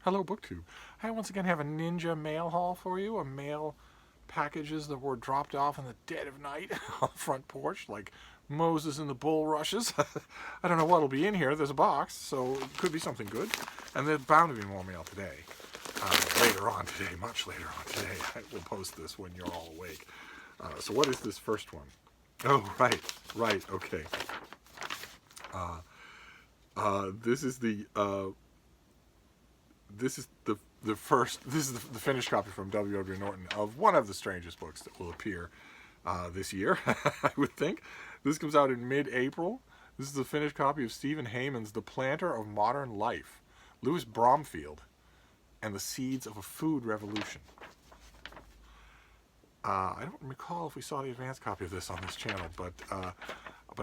Hello, BookTube. I once again have a ninja mail haul for you. A mail packages that were dropped off in the dead of night on the front porch, like Moses in the bulrushes. I don't know what'll be in here. There's a box, so it could be something good. And there's bound to be more mail today. Later on today, much later on today. I will post this when you're all awake. So what is this first one? Oh, right, okay. This is the the finished copy from W. Edgar Norton of one of the strangest books that will appear this year, I would think. This comes out in mid-April. This is the finished copy of Stephen Heyman's The Planter of Modern Life, Louis Bromfield, and the Seeds of a Food Revolution. I don't recall if we saw the advanced copy of this on this channel, but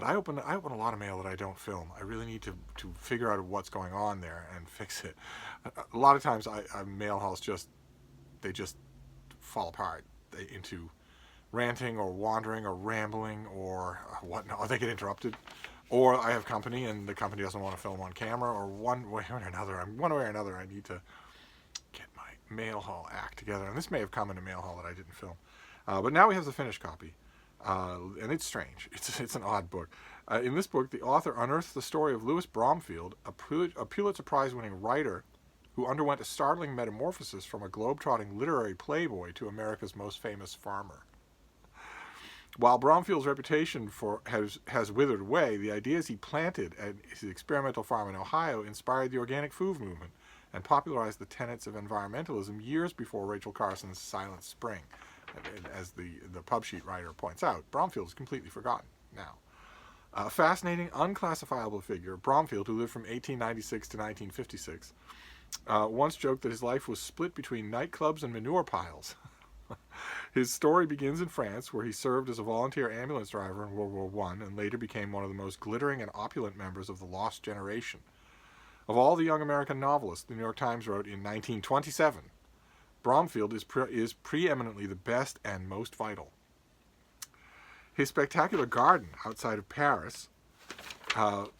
I open a lot of mail that I don't film. I really need to figure out what's going on there and fix it. A lot of times, mail hauls just fall apart into ranting or wandering or rambling or whatnot. Or they get interrupted, or I have company and the company doesn't want to film on camera, or one way or another. I need to get my mail haul act together. And this may have come in a mail haul that I didn't film. But now we have the finished copy. And it's strange. It's an odd book. In this book, the author unearths the story of Louis Bromfield, a Pulitzer Prize-winning writer who underwent a startling metamorphosis from a globe-trotting literary playboy to America's most famous farmer. While Bromfield's reputation has withered away, the ideas he planted at his experimental farm in Ohio inspired the organic food movement and popularized the tenets of environmentalism years before Rachel Carson's Silent Spring. As the pub sheet writer points out, Bromfield is completely forgotten now. A fascinating, unclassifiable figure, Bromfield, who lived from 1896 to 1956, once joked that his life was split between nightclubs and manure piles. His story begins in France, where he served as a volunteer ambulance driver in World War I and later became one of the most glittering and opulent members of the Lost Generation. Of all the young American novelists, the New York Times wrote in 1927, Bromfield is preeminently the best and most vital. His spectacular garden outside of Paris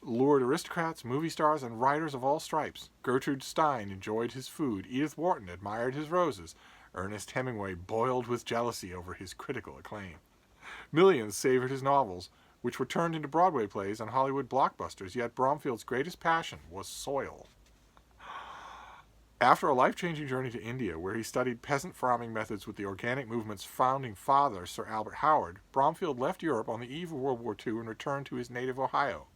lured aristocrats, movie stars, and writers of all stripes. Gertrude Stein enjoyed his food. Edith Wharton admired his roses. Ernest Hemingway boiled with jealousy over his critical acclaim. Millions savored his novels, which were turned into Broadway plays and Hollywood blockbusters, yet Bromfield's greatest passion was soil. After a life-changing journey to India, where he studied peasant farming methods with the organic movement's founding father, Sir Albert Howard, Bromfield left Europe on the eve of World War II and returned to his native Ohio.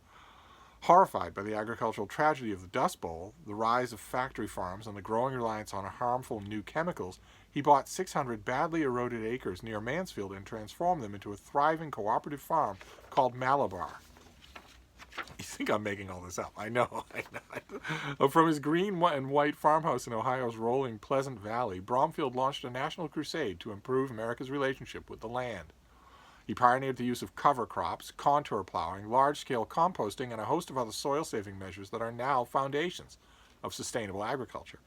Horrified by the agricultural tragedy of the Dust Bowl, the rise of factory farms, and the growing reliance on harmful new chemicals, he bought 600 badly eroded acres near Mansfield and transformed them into a thriving cooperative farm called Malabar. You think I'm making all this up. I know. From his green and white farmhouse in Ohio's rolling Pleasant Valley, Bromfield launched a national crusade to improve America's relationship with the land. He pioneered the use of cover crops, contour plowing, large-scale composting, and a host of other soil-saving measures that are now foundations of sustainable agriculture.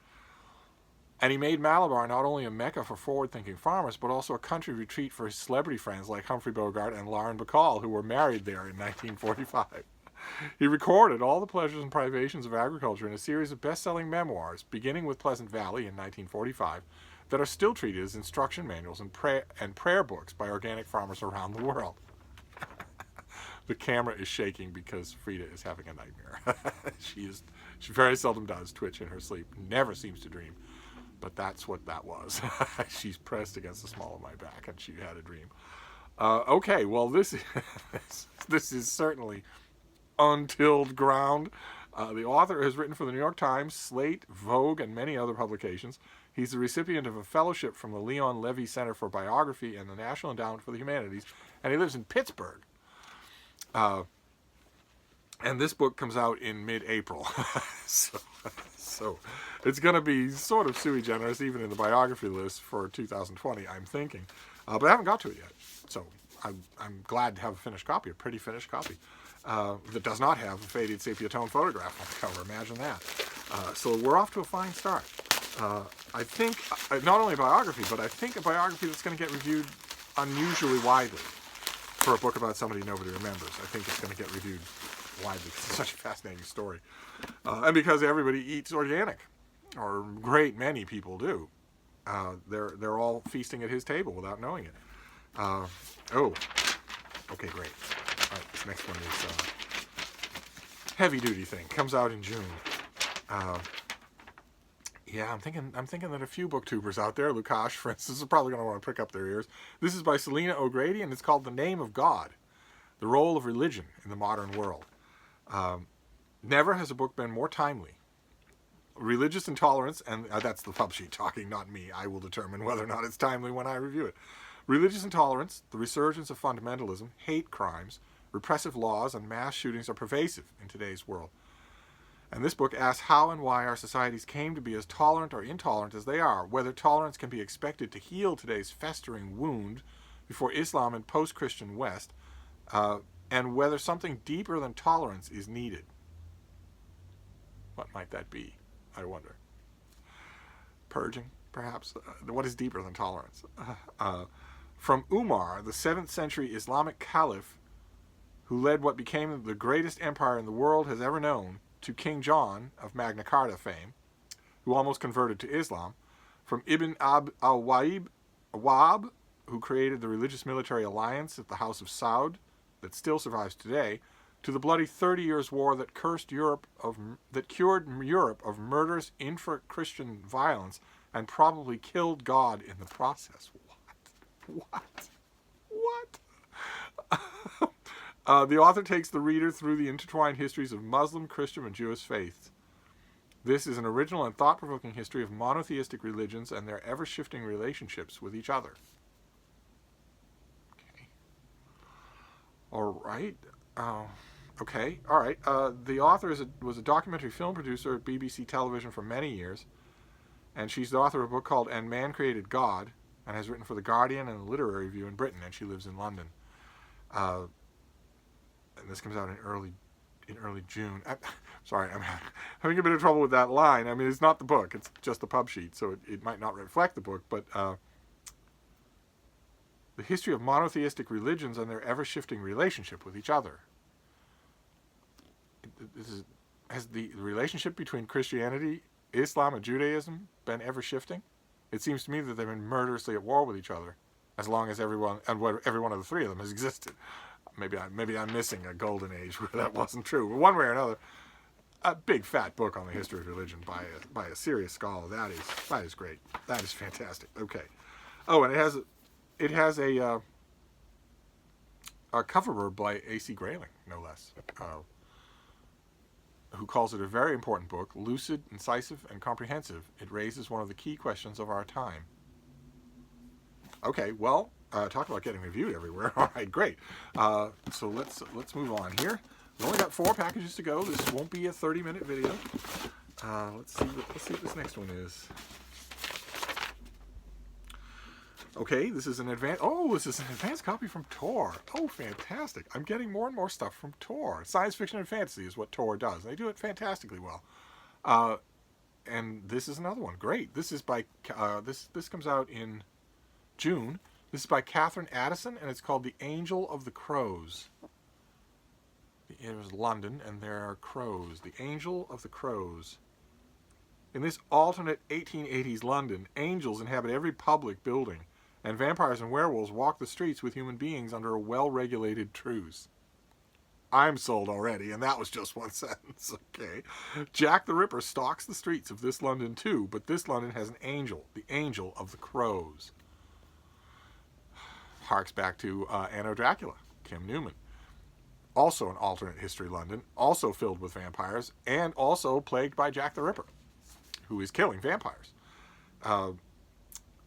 And he made Malabar not only a mecca for forward-thinking farmers, but also a country retreat for his celebrity friends like Humphrey Bogart and Lauren Bacall, who were married there in 1945. He recorded all the pleasures and privations of agriculture in a series of best-selling memoirs, beginning with Pleasant Valley in 1945, that are still treated as instruction manuals and prayer books by organic farmers around the world. The camera is shaking because Frida is having a nightmare. She very seldom does twitch in her sleep, never seems to dream, but that's what that was. She's pressed against the small of my back, and she had a dream. Okay, well, this is certainly untilled ground. The author has written for the New York Times, Slate, Vogue, and many other publications. He's the recipient of a fellowship from the Leon Levy Center for Biography and the National Endowment for the Humanities, and he lives in Pittsburgh. And this book comes out in mid-April. so it's going to be sort of sui generis, even in the biography list for 2020, I'm thinking. But I haven't got to it yet. So I'm glad to have a finished copy, a pretty finished copy, that does not have a faded sepia tone photograph on the cover. Imagine that. So we're off to a fine start. I think not only a biography, but I think a biography that's going to get reviewed unusually widely for a book about somebody nobody remembers. I think it's going to get reviewed widely because it's such a fascinating story. And because everybody eats organic. or a great many people do. They're all feasting at his table without knowing it. Oh, okay, great. All right, this next one is heavy duty thing. Comes out in June. Yeah, I'm thinking that a few booktubers out there, Lukash, for instance, are probably going to want to prick up their ears. This is by Selena OGrady, and it's called The Name of God: The Role of Religion in the Modern World. Never has a book been more timely. Religious intolerance, and that's the pub sheet talking, not me. I will determine whether or not it's timely when I review it. Religious intolerance, the resurgence of fundamentalism, hate crimes, repressive laws, and mass shootings are pervasive in today's world. And this book asks how and why our societies came to be as tolerant or intolerant as they are, whether tolerance can be expected to heal today's festering wound before Islam and post-Christian West, and whether something deeper than tolerance is needed. What might that be, I wonder? Purging, perhaps? What is deeper than tolerance? From Umar, the 7th century Islamic caliph who led what became the greatest empire in the world has ever known, to King John of Magna Carta fame, who almost converted to Islam, from Ibn al-Wahib, who created the religious military alliance at the House of Saud that still survives today, to the bloody 30 Years' War that cured Europe of murderous intra-Christian violence and probably killed God in the process. What? The author takes the reader through the intertwined histories of Muslim, Christian, and Jewish faiths. This is an original and thought-provoking history of monotheistic religions and their ever-shifting relationships with each other. Okay. All right. Okay. All right. The author was a documentary film producer at BBC Television for many years, and she's the author of a book called And Man Created God, and has written for The Guardian and the Literary Review in Britain, and she lives in London. And this comes out in early June. Sorry, I'm having a bit of trouble with that line. I mean, it's not the book; it's just the pub sheet, so it might not reflect the book. But the history of monotheistic religions and their ever-shifting relationship with each other. Has the relationship between Christianity, Islam, and Judaism been ever-shifting? It seems to me that they've been murderously at war with each other, as long as every one of the three of them has existed. Maybe I'm missing a golden age where that wasn't true. But one way or another, a big fat book on the history of religion by a serious scholar. That is great. That is fantastic. Okay. Oh, and it has a cover verb by A.C. Grayling, no less, who calls it a very important book, lucid, incisive, and comprehensive. It raises one of the key questions of our time. Okay, well, talk about getting reviewed everywhere. All right, great. So let's move on here. We've only got 4 packages to go. This won't be a 30-minute video. Let's see what this next one is. Okay, this is an advanced copy from Tor. Oh, fantastic. I'm getting more and more stuff from Tor. Science fiction and fantasy is what Tor does. They do it fantastically well. And this is another one. Great. This is by this comes out in June. This is by Katherine Addison, and it's called The Angel of the Crows. It was London, and there are crows. The Angel of the Crows. In this alternate 1880s London, angels inhabit every public building, and vampires and werewolves walk the streets with human beings under a well-regulated truce. I'm sold already, and that was just one sentence, okay? Jack the Ripper stalks the streets of this London too, but this London has an angel, the Angel of the Crows. Harks back to Anno Dracula, Kim Newman. Also an alternate history London, also filled with vampires, and also plagued by Jack the Ripper, who is killing vampires.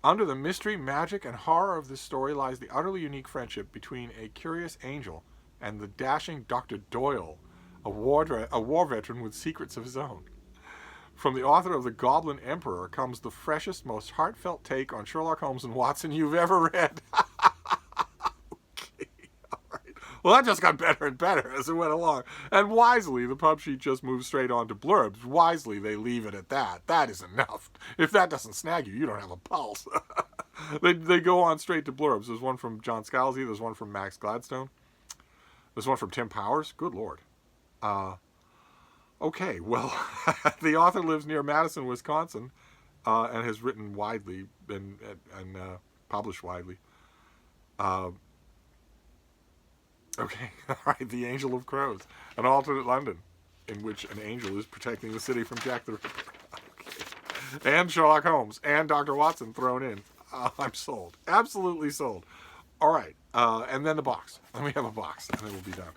Under the mystery, magic, and horror of this story lies the utterly unique friendship between a curious angel and the dashing Dr. Doyle, a war veteran with secrets of his own. From the author of The Goblin Emperor comes the freshest, most heartfelt take on Sherlock Holmes and Watson you've ever read. Okay, all right. Well, that just got better and better as it went along. And wisely, the pub sheet just moves straight on to blurbs. Wisely, they leave it at that. That is enough. If that doesn't snag you, you don't have a pulse. They go on straight to blurbs. There's one from John Scalzi. There's one from Max Gladstone. There's one from Tim Powers. Good Lord. Okay, well, the author lives near Madison, Wisconsin, and has written widely and published widely. Uh, okay, all right. The Angel of Crows, an alternate London, in which an angel is protecting the city from Jack the Ripper. Okay. And Sherlock Holmes and Dr. Watson thrown in. I'm sold. Absolutely sold. All right, and then the box. Then we have a box, and then we'll be done.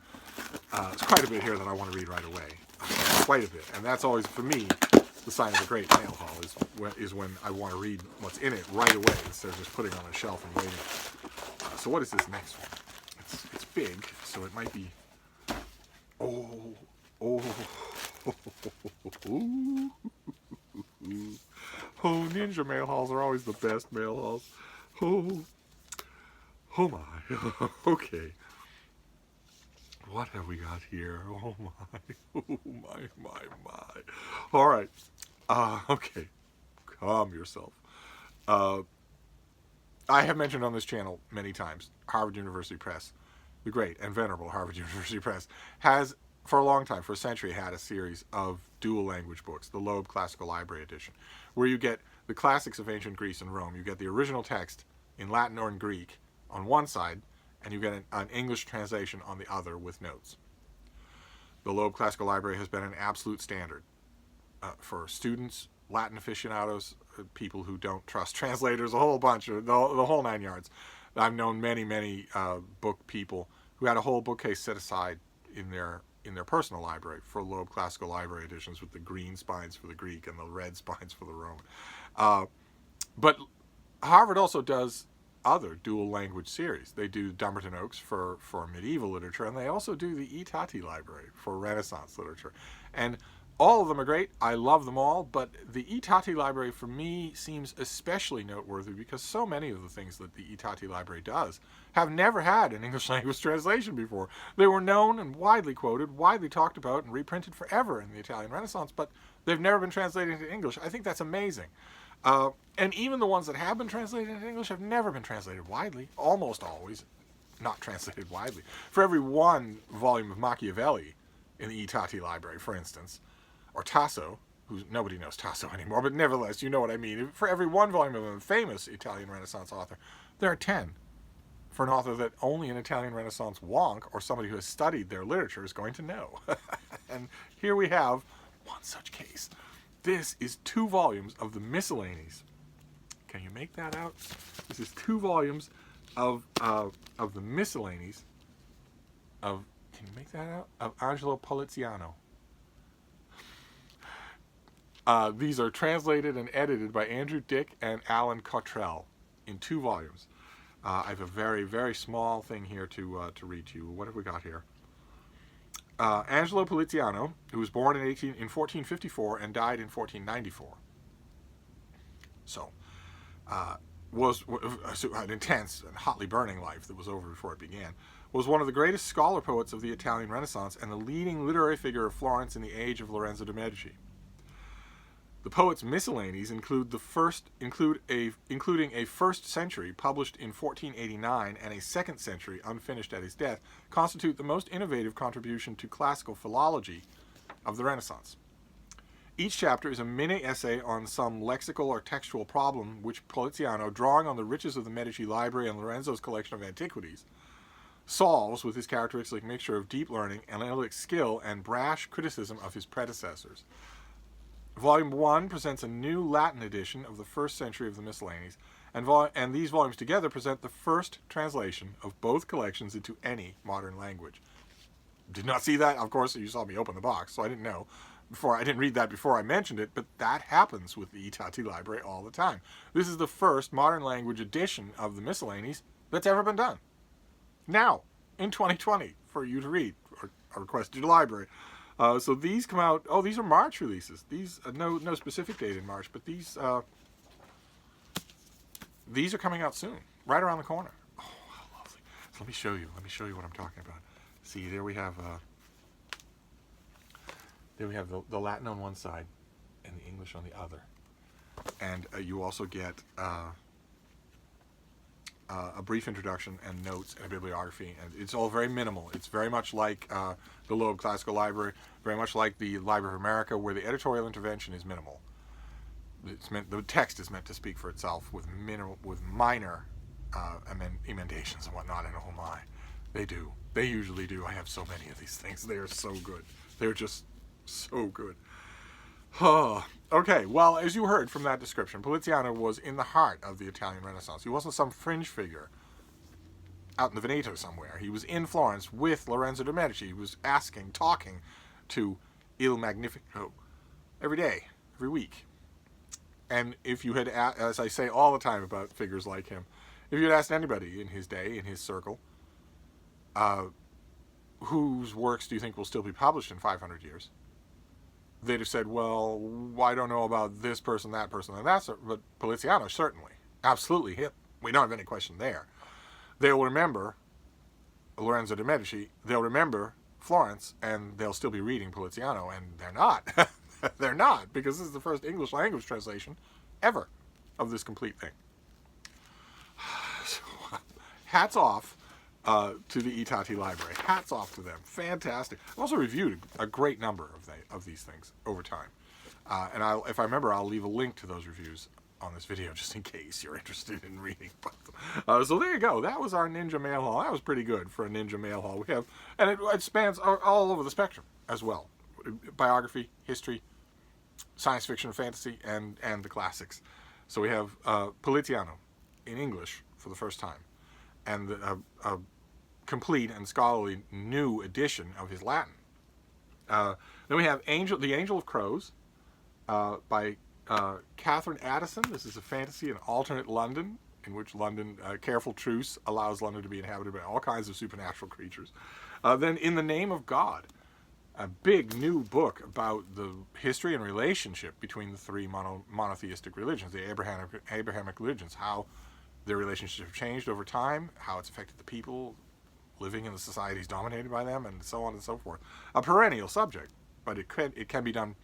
There's quite a bit here that I want to read right away. Quite a bit, and that's always, for me, the sign of a great mail haul is when I want to read what's in it right away instead of just putting it on a shelf and waiting. So what is this next one? It's big, so it might be. Oh, oh, oh! Ninja mail hauls are always the best mail hauls. Oh, oh my. Okay. What have we got here? Oh my, oh my. All right. Okay. Calm yourself. I have mentioned on this channel many times, Harvard University Press, the great and venerable Harvard University Press, has, for a long time, for a century, had a series of dual language books, the Loeb Classical Library Edition, where you get the classics of ancient Greece and Rome. You get the original text in Latin or in Greek on one side, and you get an English translation on the other with notes. The Loeb Classical Library has been an absolute standard for students, Latin aficionados, people who don't trust translators, a whole bunch of the whole 9 yards. I've known many book people who had a whole bookcase set aside in their personal library for Loeb Classical Library editions with the green spines for the Greek and the red spines for the Roman. But Harvard also does other dual language series. They do Dumbarton Oaks for medieval literature, and they also do the E. Tati Library for Renaissance literature. And all of them are great. I love them all, but the E. Tati Library for me seems especially noteworthy because so many of the things that the E. Tati Library does have never had an English language translation before. They were known and widely quoted, widely talked about, and reprinted forever in the Italian Renaissance, but they've never been translated into English. I think that's amazing. And even the ones that have been translated into English have never been translated widely, almost always not translated widely. For every one volume of Machiavelli in the E. Tati Library, for instance, or Tasso, who nobody knows Tasso anymore, but nevertheless, you know what I mean. For every one volume of a famous Italian Renaissance author, there are 10 for an author that only an Italian Renaissance wonk or somebody who has studied their literature is going to know. And here we have one such case. This is 2 volumes of the Miscellanies. Can you make that out? This is 2 volumes of the Miscellanies of, can you make that out? Of Angelo Poliziano. These are translated and edited by Andrew Dick and Alan Cottrell in 2 volumes. I have a very, very small thing here to read to you. What have we got here? Angelo Poliziano, who was born in 1454 and died in 1494. So, was an intense and hotly burning life that was over before it began, was one of the greatest scholar poets of the Italian Renaissance and the leading literary figure of Florence in the age of Lorenzo de' Medici. The poet's miscellanies including a first century published in 1489 and a second century unfinished at his death, constitute the most innovative contribution to classical philology of the Renaissance. Each chapter is a mini-essay on some lexical or textual problem which Poliziano, drawing on the riches of the Medici library and Lorenzo's collection of antiquities, solves with his characteristic mixture of deep learning, analytic skill, and brash criticism of his predecessors. Volume 1 presents a new Latin edition of the first century of the Miscellanies, and these volumes together present the first translation of both collections into any modern language. Did not see that, of course, you saw me open the box, so I didn't know. I didn't read that before I mentioned it, but that happens with the E. Tati Library all the time. This is the first modern language edition of the Miscellanies that's ever been done. Now, in 2020, for you to read, or request to your library. So these come out. Oh, these are March releases. These no specific date in March, but these are coming out soon, right around the corner. Oh, how lovely! So let me show you. Let me show you what I'm talking about. See, there we have the Latin on one side and the English on the other, and you also get a brief introduction and notes and a bibliography, and it's all very minimal. It's very much like the Loeb Classical Library, very much like the Library of America, where the editorial intervention is minimal. The text is meant to speak for itself with minor emendations and whatnot, and oh my, they usually do. I have so many of these things. They are so good. They're just so good. Oh, okay, well, as you heard from that description, Poliziano was in the heart of the Italian Renaissance. He wasn't some fringe figure out in the Veneto somewhere. He was in Florence with Lorenzo de' Medici. He was talking to Il Magnifico every day, every week. And if you had, as I say all the time about figures like him, if you had asked anybody in his day, in his circle, whose works do you think will still be published in 500 years? They'd have said, well, I don't know about this person, that person, and that, but Poliziano, certainly. Absolutely hip. We don't have any question there. They'll remember Lorenzo de' Medici, they'll remember Florence, and they'll still be reading Poliziano, and they're not. They're not, because this is the first English language translation ever of this complete thing. So, hats off to the Itati Library. Hats off to them. Fantastic. I've also reviewed a great number of these things over time. And if I remember, I'll leave a link to those reviews on this video just in case you're interested in reading about them. So there you go. That was our Ninja Mail Haul. That was pretty good for a Ninja Mail Haul. We have, and it spans all over the spectrum as well. Biography, history, science fiction, fantasy, and the classics. So we have Poliziano in English for the first time, and a complete and scholarly new edition of his Latin. Then we have The Angel of Crows by Katherine Addison. This is a fantasy in alternate London, in which careful truce allows London to be inhabited by all kinds of supernatural creatures. Then In the Name of God, a big new book about the history and relationship between the three monotheistic religions, the Abrahamic religions, how their relationships have changed over time, how it's affected the people living in the societies dominated by them, and so on and so forth. A perennial subject, but it can be done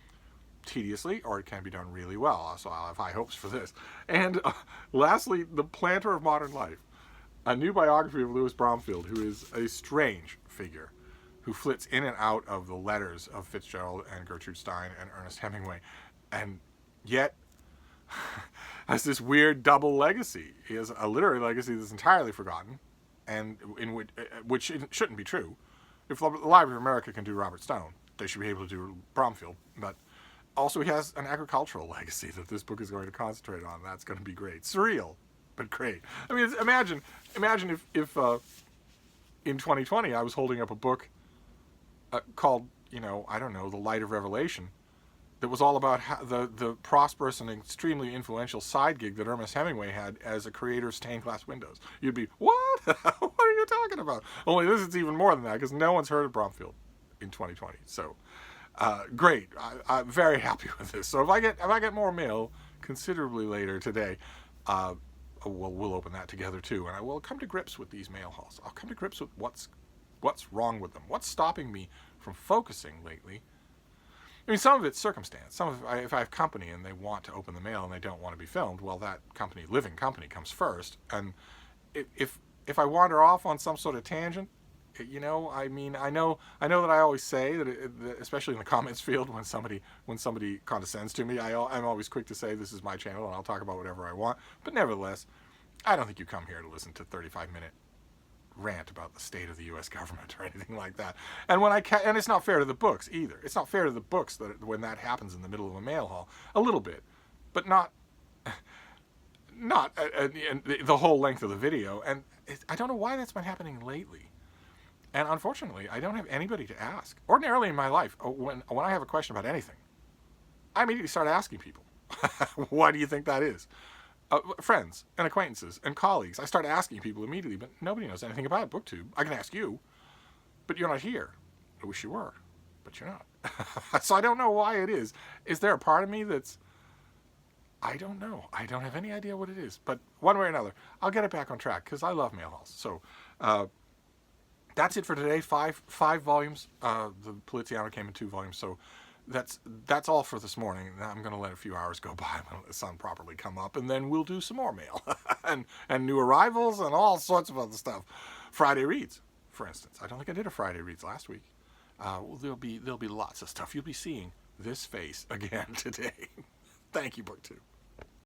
tediously, or it can be done really well. So I'll have high hopes for this. And lastly, The Planter of Modern Life, a new biography of Louis Bromfield, who is a strange figure, who flits in and out of the letters of Fitzgerald and Gertrude Stein and Ernest Hemingway, and yet has this weird double legacy. He has a literary legacy that's entirely forgotten, and which shouldn't be true. If the Library of America can do Robert Stone, they should be able to do Bromfield. But also he has an agricultural legacy that this book is going to concentrate on. That's going to be great. Surreal, but great. I mean, imagine if in 2020 I was holding up a book called, I don't know, The Light of Revelation, that was all about the prosperous and extremely influential side gig that Ernest Hemingway had as a creator of stained glass windows. You'd be, what? What are you talking about? Only this is even more than that, because no one's heard of Bromfield in 2020. So, great. I'm very happy with this. So if I get more mail considerably later today, we'll open that together too, and I will come to grips with these mail hauls. I'll come to grips with what's wrong with them. What's stopping me from focusing lately? I mean, some of it's circumstance. If I have company and they want to open the mail and they don't want to be filmed, well, that living company comes first. And if I wander off on some sort of tangent, I mean, I know that I always say that, especially in the comments field, when somebody condescends to me, I'm always quick to say this is my channel and I'll talk about whatever I want. But nevertheless, I don't think you come here to listen to 35-minute rant about the state of the U.S. government or anything like that. And and it's not fair to the books either. It's not fair to the books that when that happens in the middle of a mail haul, a little bit, but not the whole length of the video. And I don't know why that's been happening lately. And unfortunately, I don't have anybody to ask. Ordinarily in my life, when I have a question about anything, I immediately start asking people, why do you think that is? Friends and acquaintances and colleagues. I start asking people immediately, but nobody knows anything about BookTube. I can ask you, but you're not here. I wish you were, but you're not. So I don't know why it is. Is there a part of me that's... I don't know. I don't have any idea what it is. But one way or another, I'll get it back on track because I love mail hauls. So that's it for today. Five volumes. The Poliziano came in 2 volumes. So that's all for this morning. Now I'm going to let a few hours go by and let the sun properly come up, and then we'll do some more mail and new arrivals and all sorts of other stuff. Friday reads, for instance. I don't think I did a Friday reads last week. There'll be lots of stuff. You'll be seeing this face again today. Thank you, BookTube.